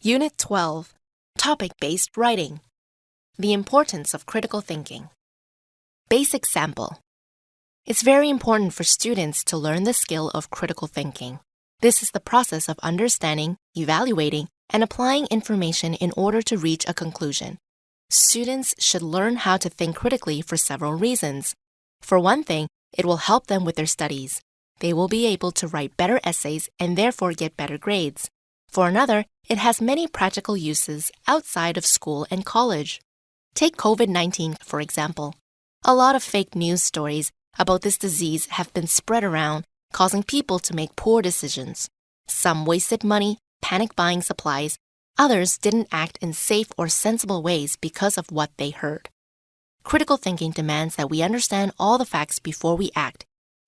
Unit 12, Topic-Based Writing. The Importance of Critical Thinking. Basic Sample. It's very important for students to learn the skill of critical thinking. This is the process of understanding, evaluating, and applying information in order to reach a conclusion. Students should learn how to think critically for several reasons. For one thing, it will help them with their studies. They will be able to write better essays and therefore get better grades. For another, it has many practical uses outside of school and college. Take COVID-19, for example. A lot of fake news stories about this disease have been spread around, causing people to make poor decisions. Some wasted money, panic buying supplies. Others didn't act in safe or sensible ways because of what they heard. Critical thinking demands that we understand all the facts before we act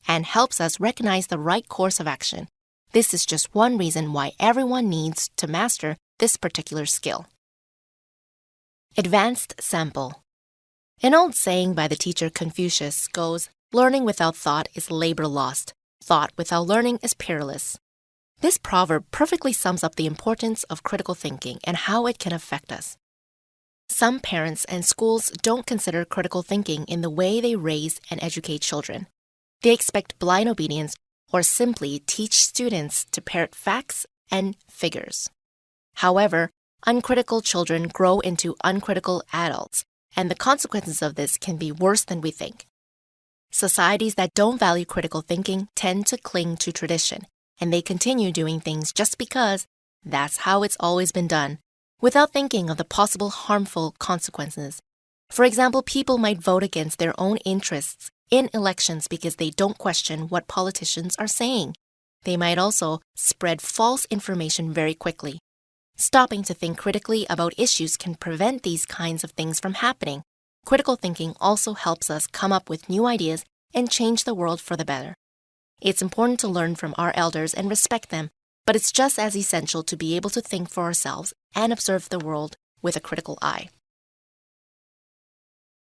and helps us recognize the right course of action. This is just one reason why everyone needs to master this particular skill. Advanced Sample. An old saying by the teacher Confucius goes, "Learning without thought is labor lost. Thought without learning is peerless." This proverb perfectly sums up the importance of critical thinking and how it can affect us. Some parents and schools don't consider critical thinking in the way they raise and educate children. They expect blind obedience or simply teach students to parrot facts and figures. However, uncritical children grow into uncritical adults, and the consequences of this can be worse than we think. Societies that don't value critical thinking tend to cling to tradition, and they continue doing things just because that's how it's always been done, without thinking of the possible harmful consequences. For example, people might vote against their own interests in elections because they don't question what politicians are saying. They might also spread false information very quickly. Stopping to think critically about issues can prevent these kinds of things from happening. Critical thinking also helps us come up with new ideas and change the world for the better. It's important to learn from our elders and respect them, but it's just as essential to be able to think for ourselves and observe the world with a critical eye.